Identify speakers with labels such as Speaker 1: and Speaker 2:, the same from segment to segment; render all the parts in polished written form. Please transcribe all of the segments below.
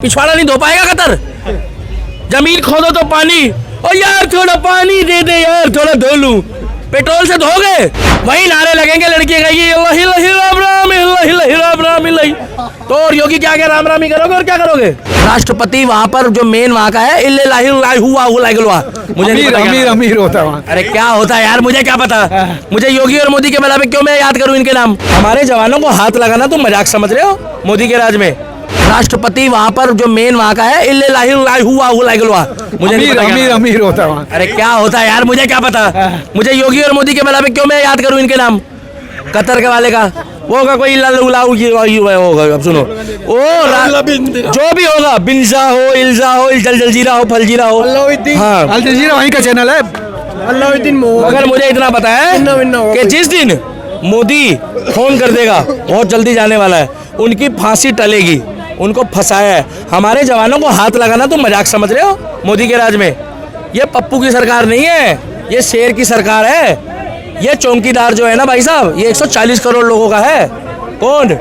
Speaker 1: पिछवाड़ा नहीं धो पाएगा कतर। जमीन खोदो तो पानी, ओ यार थोड़ा पानी दे दे यार, थोड़ा धो लूं। पेट्रोल से धोगे, वही नारे लगेंगे लड़के का तो और योगी क्या राम राम ही करोगे और क्या करोगे। राष्ट्रपति वहाँ पर जो मेन वहाँ का है मुझे
Speaker 2: अमीर होता है।
Speaker 1: अरे क्या होता है यार, मुझे क्या पता। मुझे योगी और मोदी के बला में क्यों मैं याद करूं इनके नाम। हमारे जवानों को हाथ लगाना तुम मजाक समझ रहे हो मोदी के राज में। राष्ट्रपति वहाँ पर जो मेन वहाँ का है मुझे
Speaker 2: अमीर होता है।
Speaker 1: अरे क्या होता है यार, मुझे क्या पता। मुझे योगी और मोदी के बला में क्यों मैं याद करूं इनके नाम। कतर के वाले का वो होगा कोई होगा, अब सुनो ओ जो भी होगा, बिंजा हो, इल्जा हो, जलजीरा हो, फलजीरा हो, हाँ
Speaker 2: अल जजीरा वहीं का चैनल है।
Speaker 1: मगर मुझे इतना पता है कि जिस दिन मोदी फोन कर देगा, बहुत जल्दी जाने वाला है, उनकी फांसी टलेगी। उनको फंसाया है। हमारे जवानों को हाथ लगाना तुम मजाक समझ रहे हो मोदी के राज में। ये पप्पू की सरकार नहीं है, ये शेर की सरकार है। ये चौकीदार जो है ना भाई साहब, ये 140 करोड़ लोगों का है। कौन?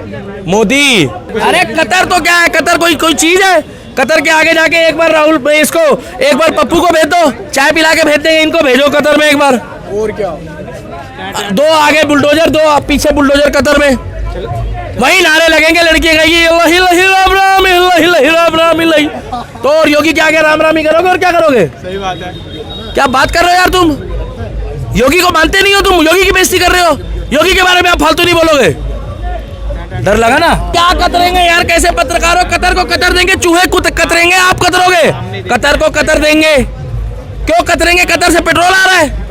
Speaker 1: मोदी। अरे कतर तो क्या है, कतर कोई चीज है। कतर के आगे जाके एक बार राहुल इसको, एक बार पप्पू को भेज दो, चाय पिला के भेज देंगे इनको। भेजो कतर में एक बार,
Speaker 2: और क्या,
Speaker 1: दो आगे बुलडोजर, दो पीछे बुलडोजर कतर में, वही नारे लगेंगे लड़के का तो और योगी क्या राम राम ही करोगे और क्या करोगे।
Speaker 2: सही बात है।
Speaker 1: क्या बात कर रहे हो यार तुम। योगी को मानते नहीं हो तुम, योगी की बेइज्जती कर रहे हो। योगी के बारे में आप फालतू नहीं बोलोगे। डर लगा ना। क्या कतरेंगे यार, कैसे पत्रकारों। कतर को कतर देंगे, चूहे को कतरेंगे, आप कतरोगे। कतर को कतर देंगे, क्यों कतरेंगे। कतर से पेट्रोल आ रहा है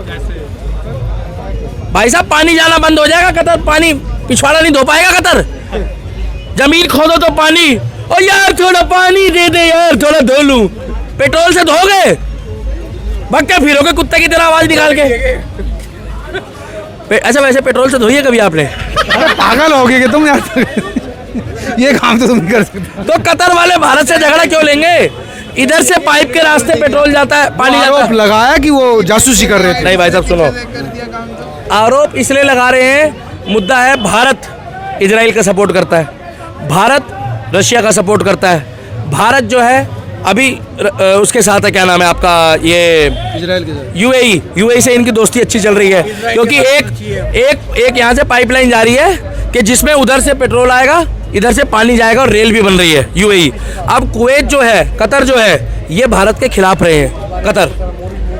Speaker 1: भाई साहब, पानी जाना बंद हो जाएगा। कतर पानी पिछवाड़ा नहीं धो पाएगा कतर। जमीन खोदो तो पानी, ओ यार थोड़ा पानी दे दे यार, थोड़ा धो लूं। पेट्रोल से धोगे, भगते फिरोगे कुत्ते की तरह आवाज निकाल के। अच्छा वैसे पेट्रोल से धोइए कभी आपने।
Speaker 2: पागल हो गए कि तुम यार। ये काम तो तुम नहीं कर सकते।
Speaker 1: तो कतर वाले भारत से झगड़ा क्यों लेंगे। इधर से पाइप के रास्ते पेट्रोल जाता है, पानी जाता है।
Speaker 2: लगाया कि वो जासूसी कर रहे थे।
Speaker 1: नहीं भाई साहब सुनो, आरोप इसलिए लगा रहे हैं, मुद्दा है भारत इजराइल का सपोर्ट करता है, भारत रशिया का सपोर्ट करता है। भारत जो है अभी उसके साथ है, क्या नाम है आपका, ये
Speaker 2: इजराइल के साथ
Speaker 1: यूएई से इनकी दोस्ती अच्छी चल रही है। क्योंकि एक यहाँ से पाइपलाइन जा रही है कि जिसमें उधर से पेट्रोल आएगा, इधर से पानी जाएगा और रेल भी बन रही है यूएई। अब कुवैत जो है, कतर जो है, ये भारत के खिलाफ रहे हैं। कतर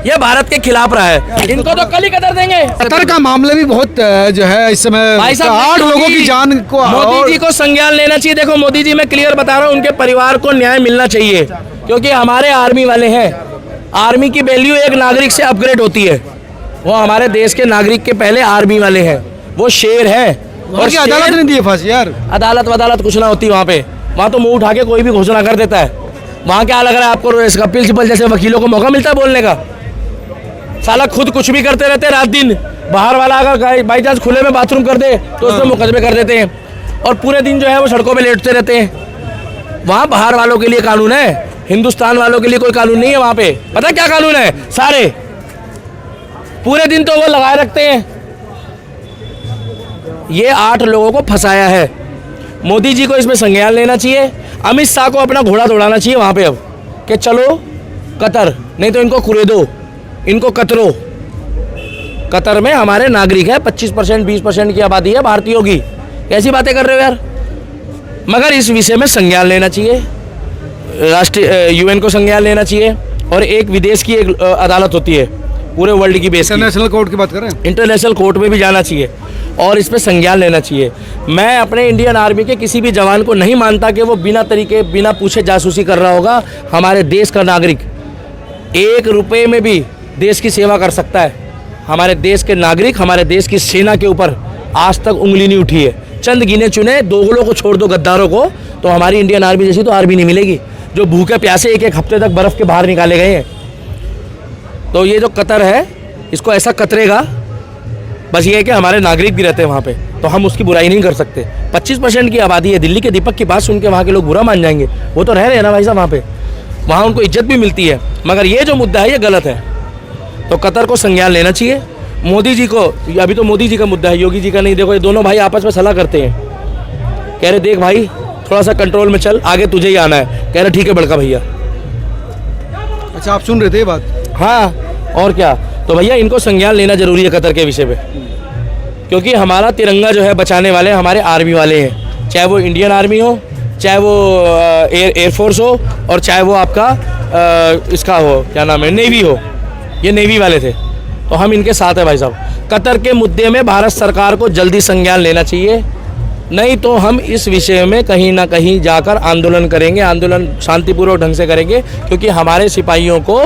Speaker 1: ये भारत के खिलाफ रहा है, इनको तो कल ही कतर देंगे।
Speaker 2: कतर का मामला भी बहुत जो है इस समय,
Speaker 1: भाई साहब
Speaker 2: 8 लोगों की जान को
Speaker 1: मोदी जी को संज्ञान लेना चाहिए। देखो मोदी जी, मैं क्लियर बता रहा हूँ, उनके परिवार को न्याय मिलना चाहिए। क्योंकि हमारे आर्मी वाले हैं, आर्मी की वैल्यू एक नागरिक से अपग्रेड होती है। वो हमारे देश के नागरिक के पहले आर्मी वाले हैं, वो शेर हैं।
Speaker 2: और की अदालत ने दी फांसी यार।
Speaker 1: अदालत कुछ ना होती वहाँ पे। वहाँ तो मुंह उठा के कोई भी घोषणा कर देता है। वहाँ क्या लग रहा है आपको, कपिल सिब्बल जैसे वकीलों को मौका मिलता है बोलने का। साला खुद कुछ भी करते रहते रात दिन। बाहर वाला अगर बाई चांस खुले में बाथरूम कर दे तो उसमें मुकदमे कर देते हैं, और पूरे दिन जो है वो सड़कों पे लेटते रहते हैं। वहाँ बाहर वालों के लिए कानून है, हिंदुस्तान वालों के लिए कोई कानून नहीं है। वहाँ पे पता क्या कानून है, सारे पूरे दिन तो वो लगाए रखते हैं। ये 8 लोगों को फंसाया है। मोदी जी को इसमें संज्ञान लेना चाहिए। अमित शाह को अपना घोड़ा दौड़ाना चाहिए वहाँ पे अब, कि चलो कतर, नहीं तो इनको कुरेदो, इनको कतरो। कतर में हमारे नागरिक है, 25% 20% की आबादी है भारतीयों की। कैसी बातें कर रहे हो यार। मगर इस विषय में संज्ञान लेना चाहिए, राष्ट्रीय यूएन को संज्ञान लेना चाहिए। और एक विदेश की एक अदालत होती है पूरे वर्ल्ड की बेस,
Speaker 2: इंटरनेशनल कोर्ट की बात करें,
Speaker 1: इंटरनेशनल कोर्ट में भी जाना चाहिए और इस पर संज्ञान लेना चाहिए। मैं अपने इंडियन आर्मी के किसी भी जवान को नहीं मानता कि वो बिना पूछे जासूसी कर रहा होगा। हमारे देश का नागरिक 1 रुपये में भी देश की सेवा कर सकता है। हमारे देश के नागरिक, हमारे देश की सेना के ऊपर आज तक उंगली नहीं उठी है। चंद गिने चुने दोगलों को छोड़ दो, गद्दारों को, तो हमारी इंडियन आर्मी जैसी तो आर्मी नहीं मिलेगी, जो भूखे प्यासे एक हफ्ते तक बर्फ़ के बाहर निकाले गए हैं। तो ये जो कतर है, इसको ऐसा कतरेगा, बस ये है कि हमारे नागरिक भी रहते हैं वहाँ पे, तो हम उसकी बुराई नहीं कर सकते। 25% की आबादी है। दिल्ली के दीपक की बात सुन के वहाँ के लोग बुरा मान जाएंगे। वो तो रह रहे हैं ना भाई साहब वहाँ पे, वहाँ उनको इज्जत भी मिलती है। मगर ये जो मुद्दा है ये गलत है, तो कतर को संज्ञान लेना चाहिए। मोदी जी को, अभी तो मोदी जी का मुद्दा है, योगी जी का नहीं। देखो ये दोनों भाई आपस में सलाह करते हैं, कह रहे देख भाई थोड़ा सा कंट्रोल में चल, आगे तुझे ही आना है। कह रहे ठीक है बड़का भैया।
Speaker 2: अच्छा, आप सुन रहे थे ये बात?
Speaker 1: हाँ, और क्या। तो भैया इनको संज्ञान लेना जरूरी है कतर के विषय पे, क्योंकि हमारा तिरंगा जो है बचाने वाले हमारे आर्मी वाले हैं, चाहे वो इंडियन आर्मी हो, चाहे वो एयरफोर्स हो, और चाहे वो आपका इसका हो, क्या नाम है, नेवी हो। ये नेवी वाले थे, तो हम इनके साथ हैं भाई साहब। कतर के मुद्दे में भारत सरकार को जल्दी संज्ञान लेना चाहिए, नहीं तो हम इस विषय में कहीं ना कहीं जाकर आंदोलन करेंगे। आंदोलन शांतिपूर्वक ढंग से करेंगे, क्योंकि हमारे सिपाहियों को,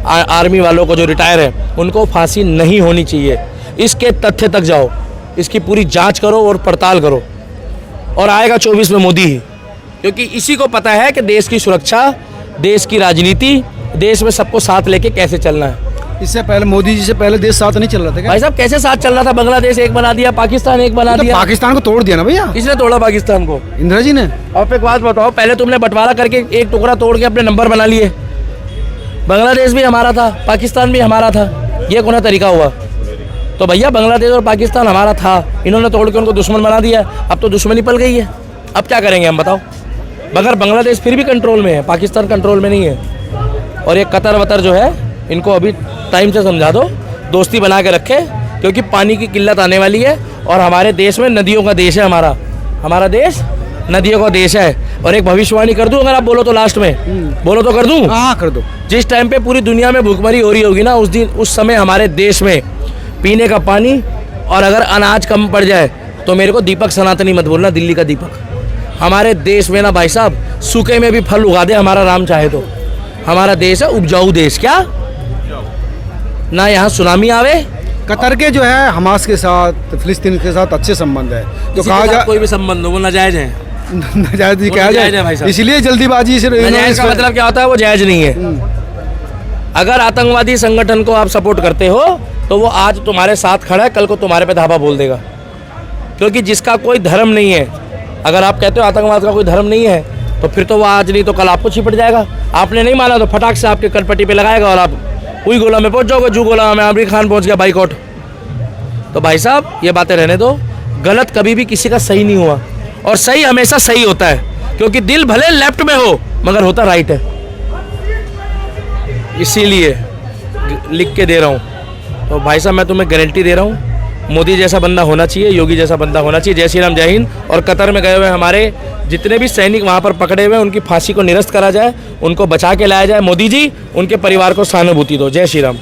Speaker 1: आर्मी वालों को जो रिटायर है, उनको फांसी नहीं होनी चाहिए। इसके तथ्य तक जाओ, इसकी पूरी जांच करो और पड़ताल करो, और आएगा 24 में मोदी ही, क्योंकि इसी को पता है कि देश की सुरक्षा, देश की राजनीति, देश में सबको साथ लेके कैसे चलना है।
Speaker 2: इससे पहले मोदी जी से पहले देश साथ नहीं चल रहा था क्या?
Speaker 1: भाई साहब कैसे साथ चल रहा था? बांग्लादेश एक बना दिया, पाकिस्तान एक बना
Speaker 2: तो
Speaker 1: दिया।
Speaker 2: पाकिस्तान को तोड़ दिया ना भैया।
Speaker 1: किसने तोड़ा पाकिस्तान को?
Speaker 2: इंदिरा जी ने।
Speaker 1: आप एक बात बताओ, पहले तुमने बंटवारा करके एक टुकड़ा तोड़ के अपने नंबर बना लिए। बांग्लादेश भी हमारा था, पाकिस्तान भी हमारा था, ये कौन सा तरीका हुआ? तो भैया बांग्लादेश और पाकिस्तान हमारा था, इन्होंने तोड़ के उनको दुश्मन बना दिया। अब तो दुश्मनी पल गई है, अब क्या करेंगे हम बताओ? मगर बांग्लादेश फिर भी कंट्रोल में है, पाकिस्तान कंट्रोल में नहीं है। और ये कतर वतर जो है, इनको अभी टाइम से समझा दो, दोस्ती बना के रखे, क्योंकि पानी की किल्लत आने वाली है। और हमारे देश में नदियों का देश है, हमारा देश नदियों का देश है। और एक भविष्यवाणी कर दूं, अगर आप बोलो तो लास्ट में बोलो तो कर दूं?
Speaker 2: हाँ कर दो।
Speaker 1: जिस टाइम पे पूरी दुनिया में भूखमरी हो रही होगी ना, उस समय हमारे देश में पीने का पानी और अगर अनाज कम पड़ जाए तो मेरे को दीपक सनातनी मत बोलना, दिल्ली का दीपक। हमारे देश में ना भाई साहब सूखे में भी फल उगा दे हमारा राम चाहे तो। हमारा देश है उपजाऊ देश, क्या ना यहाँ सुनामी आवे।
Speaker 2: कतर के जो है हमास के साथ, फिलिस्तीन के साथ अच्छे संबंध है, तो कहा जाए
Speaker 1: कोई भी संबंध हो वो नाजायज है,
Speaker 2: नाजायज कहा
Speaker 1: नाजायज है भाई
Speaker 2: जाए,
Speaker 1: साहब।
Speaker 2: इसलिए जल्दीबाजी से
Speaker 1: नाजायज का मतलब क्या होता है? वो जायज नहीं है। अगर आतंकवादी संगठन को आप सपोर्ट करते हो तो वो आज तुम्हारे साथ खड़ा है, कल को तुम्हारे पे धावा बोल देगा। क्योंकि जिसका कोई धर्म नहीं है, अगर आप कहते हो आतंकवाद का कोई धर्म नहीं है, तो फिर तो वो आज नहीं तो कल आपको छिपट जाएगा। आपने नहीं माना तो फटाक से आपके कनपट्टी पे लगाएगा और आप हुई गोला में पहुंच जाओगे, जू गोला में आमिर खान पहुंच गया, बाइकआउट। तो भाई साहब ये बातें रहने दो, गलत कभी भी किसी का सही नहीं हुआ, और सही हमेशा सही होता है, क्योंकि दिल भले लेफ्ट में हो मगर होता राइट है। इसीलिए लिख के दे रहा हूँ। तो भाई साहब मैं तुम्हें गारंटी दे रहा हूँ, मोदी जैसा बंदा होना चाहिए, योगी जैसा बंदा होना चाहिए। जय श्री राम, जय हिंद। और कतर में गए हुए हमारे जितने भी सैनिक वहाँ पर पकड़े हुए हैं, उनकी फांसी को निरस्त करा जाए, उनको बचा के लाया जाए। मोदी जी उनके परिवार को सहानुभूति दो। जय श्री राम।